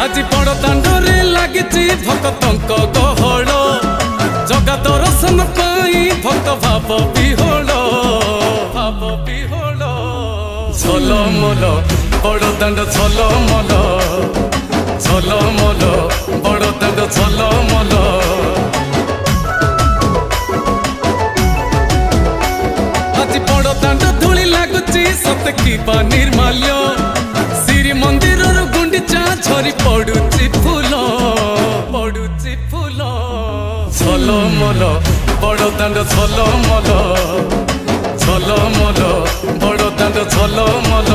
আজি बड़ दांडरे लागिची भक्तंक गहळ जगा दर्शन पाई भक्त भाव विहोल झलमल बड़ दांड झलमल झलमल बड़ दांड झलमल আজি बड़ दांड धूली लागुची सत की निर्माल्य श्री मंदिर गुंडीचा झरी पड़ुची फूल झलमल बड़ दांड झलमल झलमल बड़ दांड झलमल।